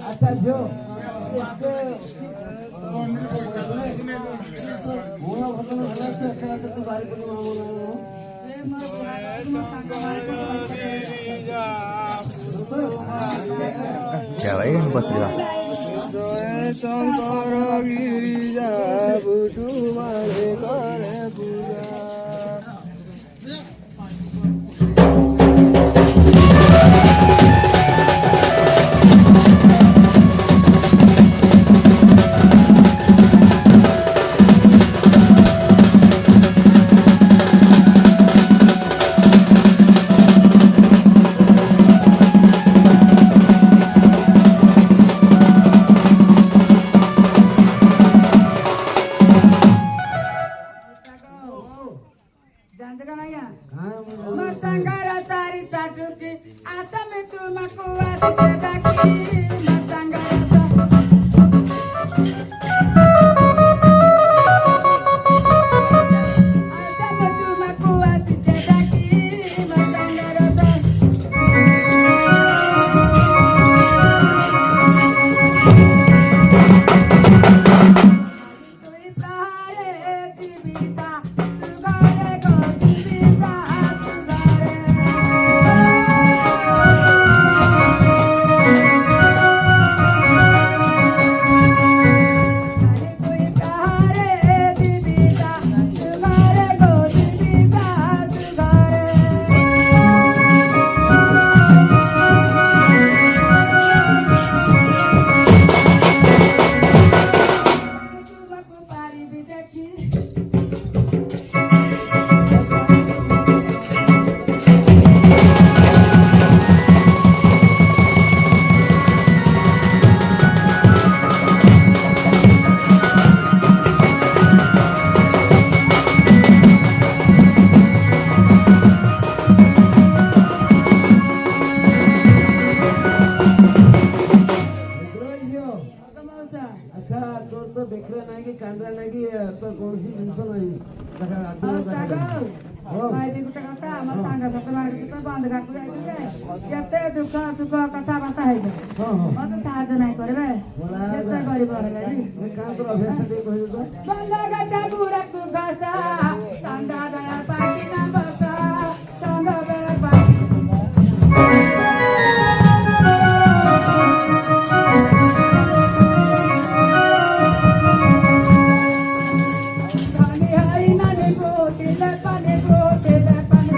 अच्छा जो क्या भाई बस रहा शंकर गिरिजा बुटू मारे करे पूजा ତୋର ଅଭ୍ୟାସ ଟିକେ କହିଦେ ତ। ବନ୍ଦ ଗଟା ବୁଢ଼ାକୁ ଘସା ସନ୍ଧ୍ୟା ବେଳ ପାଟିନା ବସା ସନ୍ଧ୍ୟା ବେଳ ପାଟି ପାଣି ହାଇ ନାନି ବୋତିଲେ ପାଣି ବୋତିଲେ ପାଣି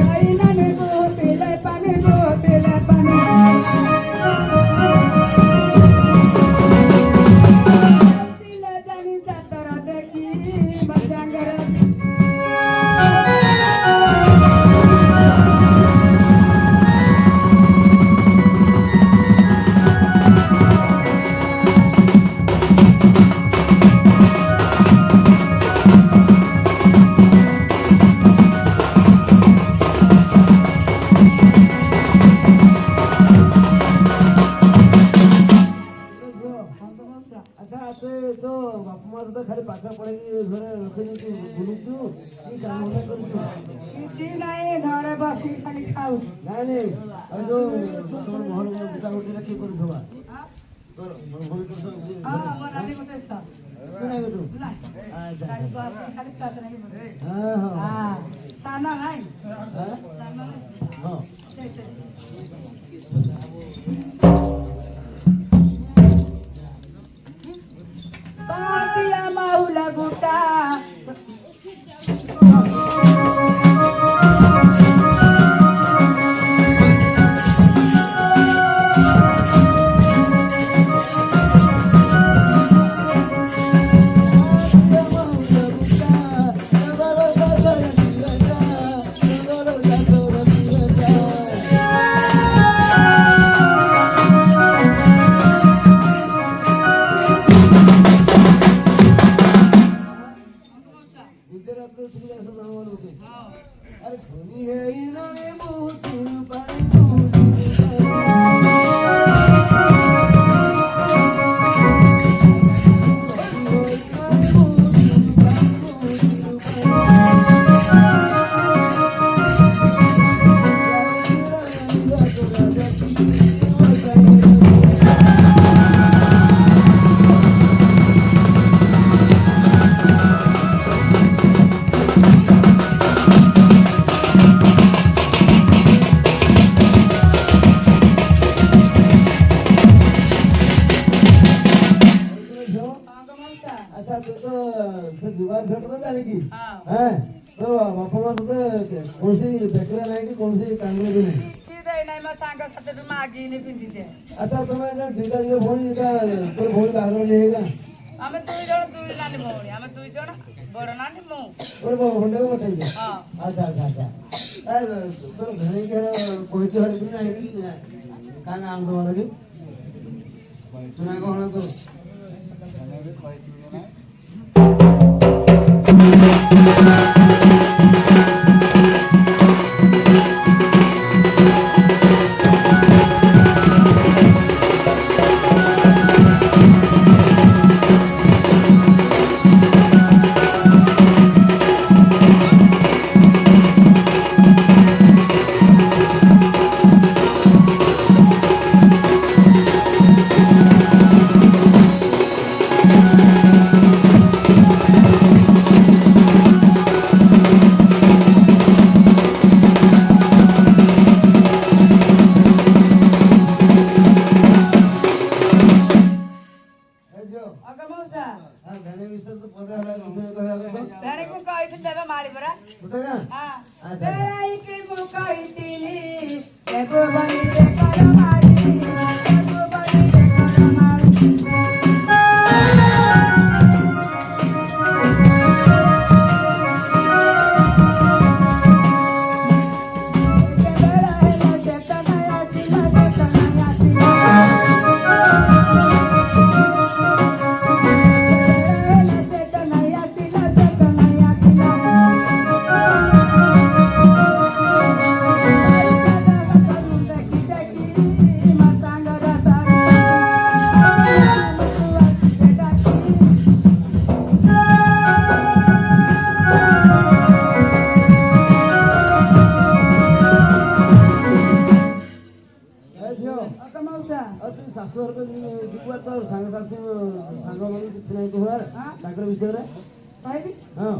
ହାଇ ନାନି ବୋତିଲେ ପାଣି ବୋତିଲେ ପାଣି ବୋତିଲେ ଜାଣି ଯାତରା ଦେଖି ମଜାଙ୍ଗରେ ଆଚ୍ଛା ତୁ ତୋ ବାପା ମା ତ ଖାଲି ପାଠ ପଢେଇକି ଘରେ ରଖିଦେଇଛୁ ବୁଲୁଛୁ କି କାମ ଧନ୍ଦା କରୁଛୁ? କିଛି ନାହିଁ ଘରେ ବସି ଖାଲି ଖାଉଛି ନାଇଁ ନାଇଁ ଆଉ ଯୋଉ ତମର ଘର ଗୋଟା ଗୋଟିଟା କିଏ କରୁଥିବା? ତୋର ଭଉଣୀ କରୁଛ? ହଁ ମୋ ନାନୀ ଗୋଟେ ଛୁଆ ତୁ ନାଇଁ କରୁଛୁ? ନା ଆଚ୍ଛା ଖାଲି ବସି ଖାଲି ଚାଷ ନାହିଁ ହଁ ହଁ ହଁ ସାନ ନାହିଁ ହଁ ସାନ ନାହିଁ ହଁ Batia maula guta गुजरात तुम्ही असं नाव होते अरे धोनी हे इनाने मोती बाई अच्छा तो से जुगाड़ झटता जाने की हैं तो बापा मां तो कौन सी बेकरा नहीं कि कौन सी कांगले भी नहीं सीधे नहीं मैं सांग साथे तो मागी नहीं पिंदी छे अच्छा तुम्हें जो दुईटा जो भौणी का कोई भौणी बाहर नहीं हैगा हमें दुई नानी भौणी हमें दुई जण बड़ नानी मु और वो होंडे को बताइए हां अच्छा अच्छा अच्छा अरे तो घरे के कोई तो हर दिन नहीं कि कांग आम तो वाला की सुना को होना तो घने विषय तो पता है दूसरे को है तो धणे को कहि थी देबे मारी परा बतागा हां बेई के मु कहि थी एगो बनी दे कर मारी एगो बनी दे कर मारी ଶାଶୁଘରକୁ ଯିବୁ ତ ସାଙ୍ଗସାଥି ସାଙ୍ଗମାନେ କିଛି ନାହିଁ କୁହର ତାଙ୍କର ବିଷୟରେ କହିବି ହଁ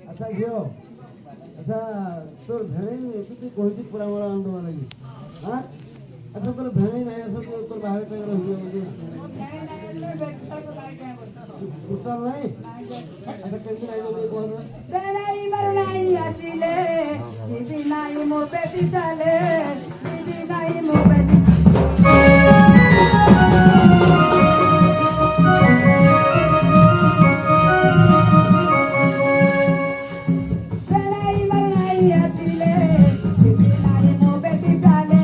ଆଚ୍ଛା ଝିଅ ଆଚ୍ଛା ତୋର ଭେଣେଇ ଏମିତି କହିଛି ପୁରା ମୋର ଆନନ୍ଦ ଲାଗି ହଁ ଆଚ୍ଛା ତୋର ଭେଣେଇ ନାହିଁ ଆସ ତୋର ବାହାରେ ତାଙ୍କର ହେଇଯିବ ବୋଲି ଟୋଟାଲ ନାହିଁ ଆଚ୍ଛା କେମିତି ନାହିଁ ବୋଲି କୁହନ୍ତୁ ବେଳାଇ ମରୁଣାଇ ଆସିଲେ ଦିଦି ନାଇଁ ମୋ ବେଟି ଚାଲେ ଦିଦି ନାଇଁ ମୋ ବେଟି ବେଳାଇ ମରୁଣାଇ ଆସିଲେ ଦିଦି ନାଇଁ ମୋ ବେଟି ଚାଲେ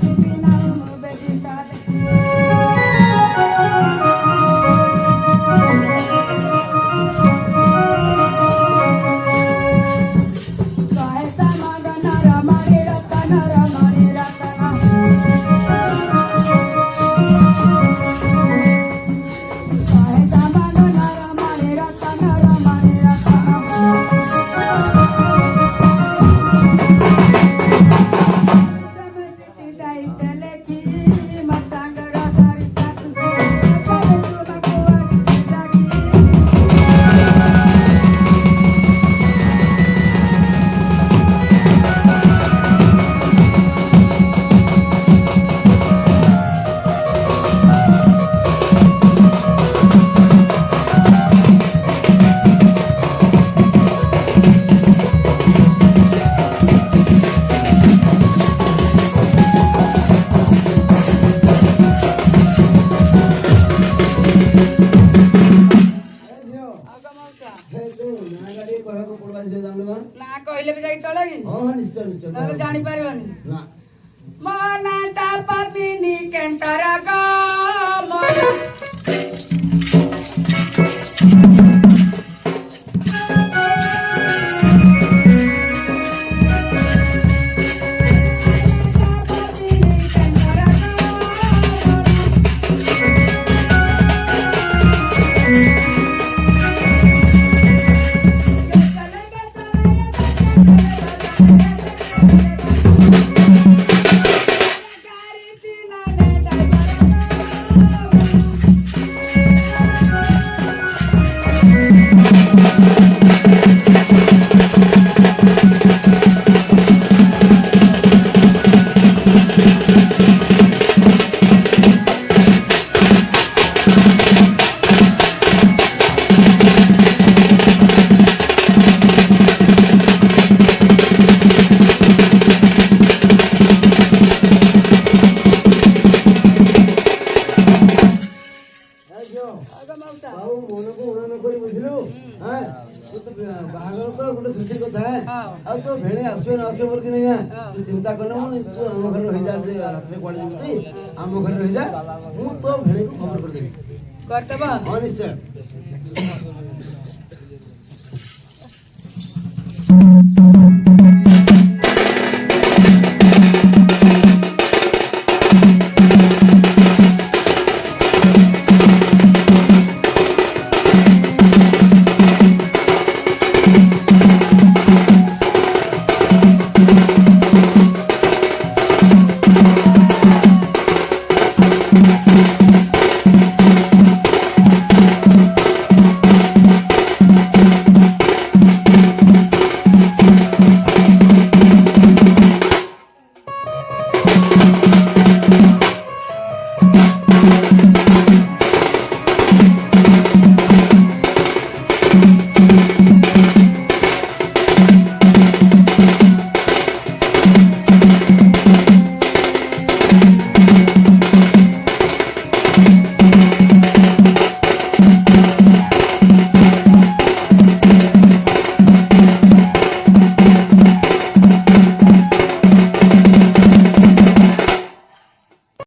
ଦିଦି ନାଇଁ ମୋ ବେଟି ଚାଲେ ନା କହିଲେ ବି ଯାଇକି ଚଳେ କି ନିଶ୍ଚୟ ନିଶ୍ଚୟ ତାହେଲେ ଜାଣିପାରିବନି ନା ମୋ ନାଁଟା ପଦିନି କେଣ୍ଟର ଗା ମୋ ଆଉ ମନକୁ ଉଣା କରି ବୁଝିଲୁ ବାହାଘର ତ ଗୋଟେ ଖୁସି କଥା ଆଉ ତୋ ଭେଣେ ଆସିବେ ନ ଆସିବେ ବୋଲି କି ନାହିଁ ତୁ ଚିନ୍ତା କଲେ ତୁ ଆମ ଘରେ ରହିଯା ରାତିରେ କୁଆଡେ ଯିବି ଆମ ଘରେ ରହିଯା ମୁଁ ତୋ ଭେଣେକୁ ଖବର କରିଦେବି କରିଦେବ ହଁ ନିଶ୍ଚୟ